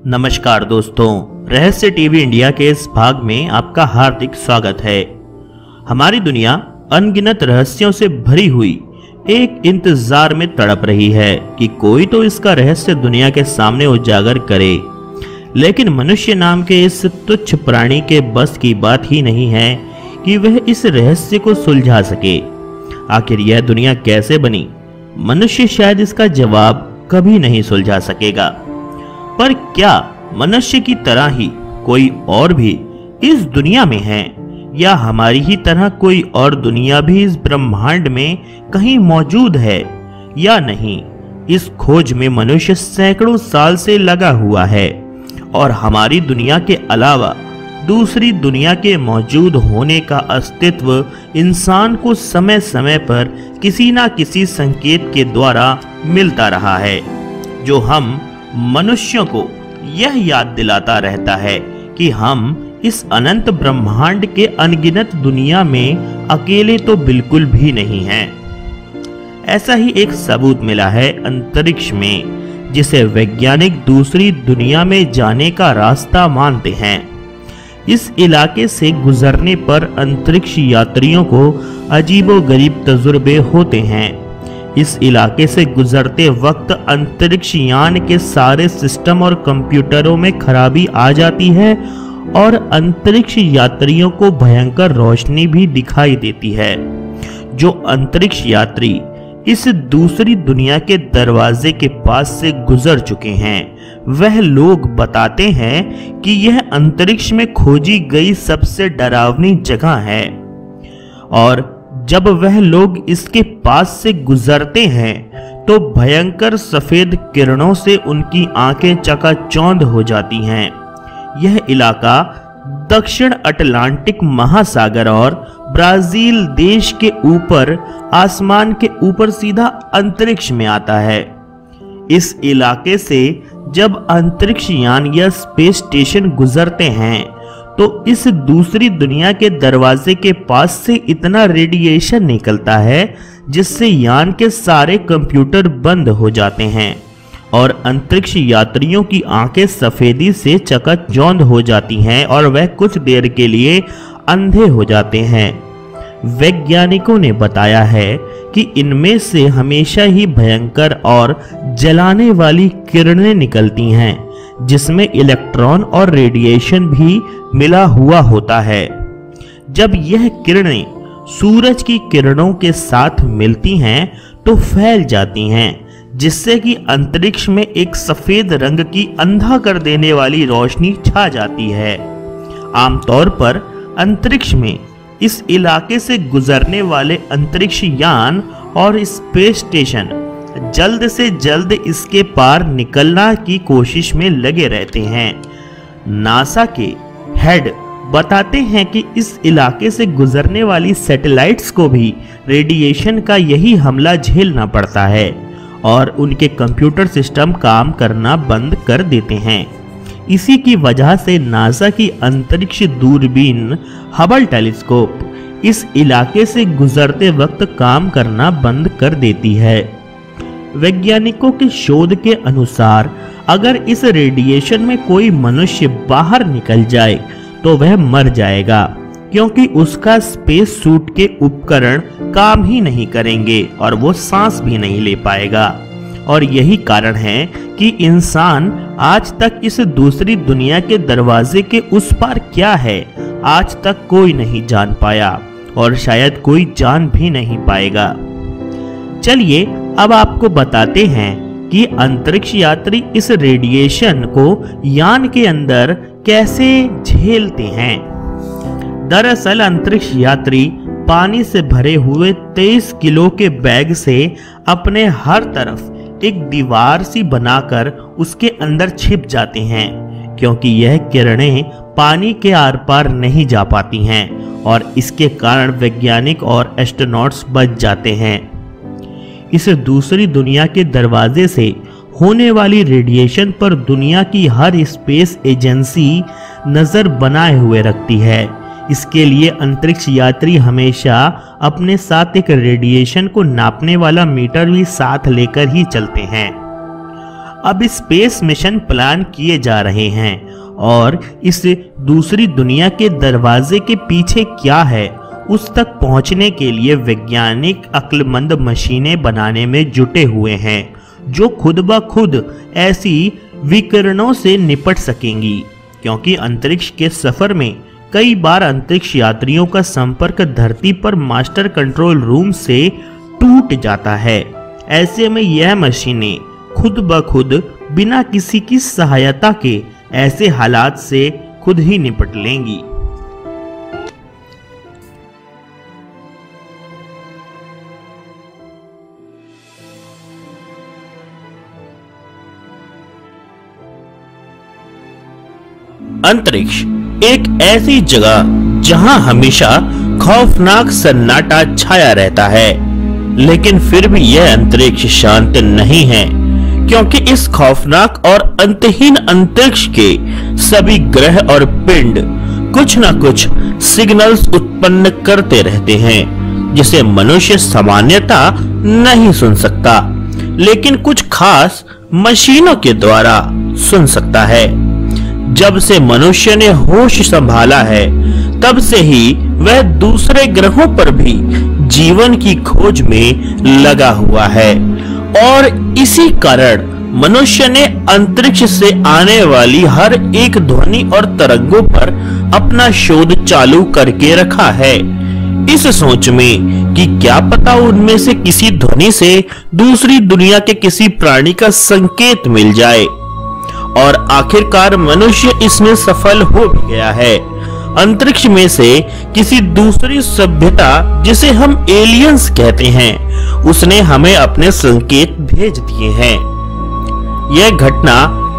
नमस्कार दोस्तों, रहस्य टीवी इंडिया के इस भाग में आपका हार्दिक स्वागत है। हमारी दुनिया अनगिनत रहस्यों से भरी हुई एक इंतजार में तड़प रही है कि कोई तो इसका रहस्य दुनिया के सामने उजागर करे, लेकिन मनुष्य नाम के इस तुच्छ प्राणी के बस की बात ही नहीं है कि वह इस रहस्य को सुलझा सके। आखिर यह दुनिया कैसे बनी? मनुष्य शायद इसका जवाब कभी नहीं सुलझा सकेगा। पर क्या मनुष्य की तरह ही कोई और भी इस दुनिया में है, या हमारी ही तरह कोई और दुनिया भी इस ब्रह्मांड में कहीं मौजूद है या नहीं? इस खोज में मनुष्य सैकड़ों साल से लगा हुआ है और हमारी दुनिया के अलावा दूसरी दुनिया के मौजूद होने का अस्तित्व इंसान को समय समय पर किसी ना किसी संकेत के द्वारा मिलता रहा है, जो हम मनुष्यों को यह याद दिलाता रहता है कि हम इस अनंत ब्रह्मांड के अनगिनत दुनिया में अकेले तो बिल्कुल भी नहीं हैं। ऐसा ही एक सबूत मिला है अंतरिक्ष में, जिसे वैज्ञानिक दूसरी दुनिया में जाने का रास्ता मानते हैं। इस इलाके से गुजरने पर अंतरिक्ष यात्रियों को अजीबोगरीब तजुर्बे होते हैं। इस इलाके से गुजरते वक्त अंतरिक्ष यान के सारे सिस्टम और कंप्यूटरों में खराबी आ जाती है और अंतरिक्ष यात्रियों को भयंकर रोशनी भी दिखाई देती है। जो अंतरिक्ष यात्री इस दूसरी दुनिया के दरवाजे के पास से गुजर चुके हैं, वह लोग बताते हैं कि यह अंतरिक्ष में खोजी गई सबसे डरावनी जगह है, और जब वह लोग इसके पास से गुजरते हैं तो भयंकर सफेद किरणों से उनकी आंखें चकाचौंध हो जाती हैं। यह इलाका दक्षिण अटलांटिक महासागर और ब्राजील देश के ऊपर आसमान के ऊपर सीधा अंतरिक्ष में आता है। इस इलाके से जब अंतरिक्ष यान या स्पेस स्टेशन गुजरते हैं तो इस दूसरी दुनिया के दरवाजे के पास से इतना रेडिएशन निकलता है जिससे यान के सारे कंप्यूटर बंद हो जाते हैं और अंतरिक्ष यात्रियों की आंखें सफेदी से चकाचौंध हो जाती हैं और वह कुछ देर के लिए अंधे हो जाते हैं। वैज्ञानिकों ने बताया है कि इनमें से हमेशा ही भयंकर और जलाने वाली किरणें निकलती हैं, जिसमें इलेक्ट्रॉन और रेडिएशन भी मिला हुआ होता है। जब यह किरणें सूरज की किरणों के साथ मिलती हैं तो फैल जाती हैं, जिससे कि अंतरिक्ष में एक सफेद रंग की अंधा कर देने वाली रोशनी छा जाती है। आमतौर पर अंतरिक्ष में इस इलाके से गुजरने वाले अंतरिक्ष यान और स्पेस स्टेशन जल्द से जल्द इसके पार निकलना की कोशिश में लगे रहते हैं। नासा के हेड बताते हैं कि इस इलाके से गुजरने वाली सैटेलाइट्स को भी रेडिएशन का यही हमला झेलना पड़ता है और उनके कंप्यूटर सिस्टम काम करना बंद कर देते हैं। इसी की वजह से नासा की अंतरिक्ष दूरबीन हबल टेलीस्कोप इस इलाके से गुजरते वक्त काम करना बंद कर देती है। वैज्ञानिकों के शोध के अनुसार अगर इस रेडिएशन में कोई मनुष्य बाहर निकल जाए तो वह मर जाएगा, क्योंकि उसका स्पेस सूट के उपकरण काम ही नहीं करेंगे और वो सांस भी नहीं ले पाएगा। और यही कारण है कि इंसान आज तक इस दूसरी दुनिया के दरवाजे के उस पार क्या है आज तक कोई नहीं जान पाया और शायद कोई जान भी नहीं पाएगा। चलिए अब आपको बताते हैं कि अंतरिक्ष यात्री इस रेडिएशन को यान के अंदर कैसे झेलते हैं। दरअसल अंतरिक्ष यात्री पानी से भरे हुए 23 किलो के बैग से अपने हर तरफ एक दीवार सी बनाकर उसके अंदर छिप जाते हैं, क्योंकि यह किरणें पानी के आर पार नहीं जा पाती हैं और इसके कारण वैज्ञानिक और एस्ट्रोनॉट्स बच जाते हैं। इस दूसरी दुनिया के दरवाजे से होने वाली रेडिएशन पर दुनिया की हर स्पेस एजेंसी नजर बनाए हुए रखती है। इसके लिए अंतरिक्ष यात्री हमेशा अपने साथ एक रेडिएशन को नापने वाला मीटर भी साथ लेकर ही चलते हैं। अब स्पेस मिशन प्लान किए जा रहे हैं और इस दूसरी दुनिया के दरवाजे के पीछे क्या है उस तक पहुंचने के लिए वैज्ञानिक अक्लमंद मशीनें बनाने में जुटे हुए हैं जो खुद ब खुद ऐसी विकिरणों से निपट सकेंगी, क्योंकि अंतरिक्ष के सफर में कई बार अंतरिक्ष यात्रियों का संपर्क धरती पर मास्टर कंट्रोल रूम से टूट जाता है। ऐसे में यह मशीनें खुद ब खुद बिना किसी की सहायता के ऐसे हालात से खुद ही निपट लेंगी। अंतरिक्ष एक ऐसी जगह जहां हमेशा खौफनाक सन्नाटा छाया रहता है, लेकिन फिर भी यह अंतरिक्ष शांत नहीं है, क्योंकि इस खौफनाक और अंतहीन अंतरिक्ष के सभी ग्रह और पिंड कुछ न कुछ सिग्नल्स उत्पन्न करते रहते हैं जिसे मनुष्य सामान्यतः नहीं सुन सकता, लेकिन कुछ खास मशीनों के द्वारा सुन सकता है। जब से मनुष्य ने होश संभाला है तब से ही वह दूसरे ग्रहों पर भी जीवन की खोज में लगा हुआ है और इसी कारण मनुष्य ने अंतरिक्ष से आने वाली हर एक ध्वनि और तरंगों पर अपना शोध चालू करके रखा है, इस सोच में कि क्या पता उनमें से किसी ध्वनि से दूसरी दुनिया के किसी प्राणी का संकेत मिल जाए। और आखिरकार मनुष्य इसमें सफल हो भी गया है। अंतरिक्ष में से किसी दूसरी सभ्यता जिसे हम एलियंस कहते हैं, उसने हमें अपने संकेत भेज दिए हैं। यह घटना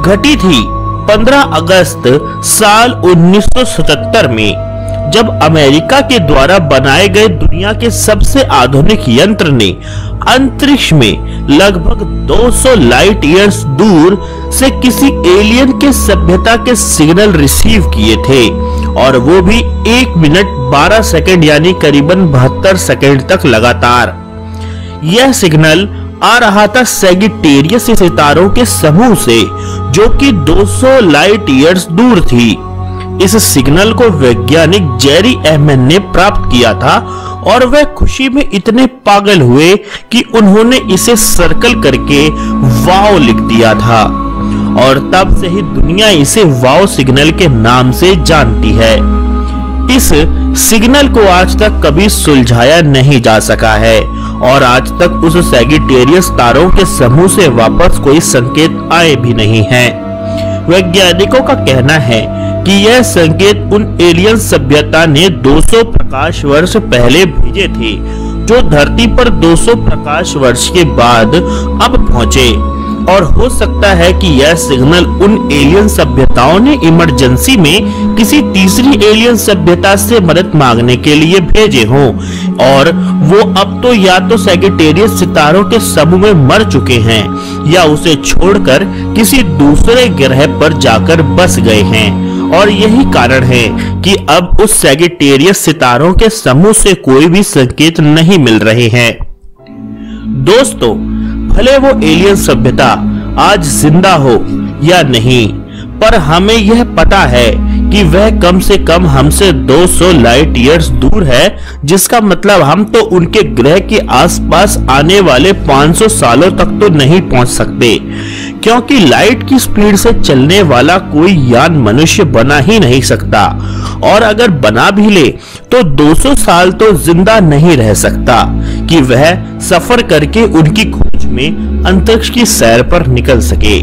घटी थी 15 अगस्त साल 1977 में, जब अमेरिका के द्वारा बनाए गए दुनिया के सबसे आधुनिक यंत्र ने अंतरिक्ष में लगभग 200 लाइट ईयर्स दूर से किसी एलियन के सभ्यता के सिग्नल रिसीव किए थे, और वो भी 1 मिनट 12 सेकंड यानी करीबन 72 सेकंड तक लगातार। यह सिग्नल आ रहा था सैगिटेरियस सितारों के समूह से, जो कि 200 लाइट ईयर्स दूर थी। इस सिग्नल को वैज्ञानिक जेरी एहमन ने प्राप्त किया था और वह खुशी में इतने पागल हुए कि उन्होंने इसे सर्कल करके वाव लिख दिया था, और तब से ही दुनिया इसे वाव सिग्नल के नाम से जानती है। इस सिग्नल को आज तक कभी सुलझाया नहीं जा सका है और आज तक उस सैगिटेरियस तारों के समूह से वापस कोई संकेत आए भी नहीं है। वैज्ञानिकों का कहना है कि यह संकेत उन एलियन सभ्यता ने 200 प्रकाश वर्ष पहले भेजे थे, जो धरती पर 200 प्रकाश वर्ष के बाद अब पहुंचे, और हो सकता है कि यह सिग्नल उन एलियन सभ्यताओं ने इमरजेंसी में किसी तीसरी एलियन सभ्यता से मदद मांगने के लिए भेजे हों, और वो अब तो या तो सैगिटेरियस सितारों के समूह में मर चुके हैं या उसे छोड़कर किसी दूसरे ग्रह पर जाकर बस गए हैं। और यही कारण है कि अब उस सैगिटेरियस सितारों के समूह से कोई भी संकेत नहीं मिल रहे हैं। दोस्तों, भले वो एलियन सभ्यता आज जिंदा हो या नहीं, पर हमें यह पता है कि वह कम से कम हमसे 200 लाइट ईयर्स दूर है, जिसका मतलब हम तो उनके ग्रह के आसपास आने वाले 500 सालों तक तो नहीं पहुंच सकते, क्योंकि लाइट की स्पीड से चलने वाला कोई यान मनुष्य बना ही नहीं सकता, और अगर बना भी ले तो 200 साल तो जिंदा नहीं रह सकता कि वह सफर करके उनकी खोज में अंतरिक्ष की सैर पर निकल सके।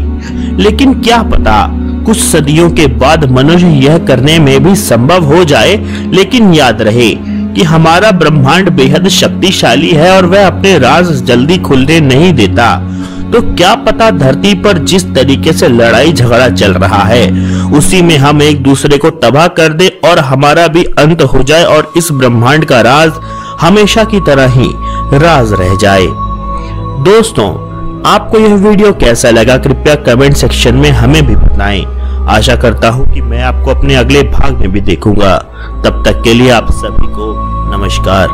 लेकिन क्या पता कुछ सदियों के बाद मनुष्य यह करने में भी संभव हो जाए। लेकिन याद रहे कि हमारा ब्रह्मांड बेहद शक्तिशाली है और वह अपने राज जल्दी खुलने नहीं देता। तो क्या पता धरती पर जिस तरीके से लड़ाई झगड़ा चल रहा है उसी में हम एक दूसरे को तबाह कर दे और हमारा भी अंत हो जाए और इस ब्रह्मांड का राज हमेशा की तरह ही राज रह जाए। दोस्तों, आपको यह वीडियो कैसा लगा कृपया कमेंट सेक्शन में हमें भी बताएं। आशा करता हूं कि मैं आपको अपने अगले भाग में भी देखूंगा। तब तक के लिए आप सभी को नमस्कार।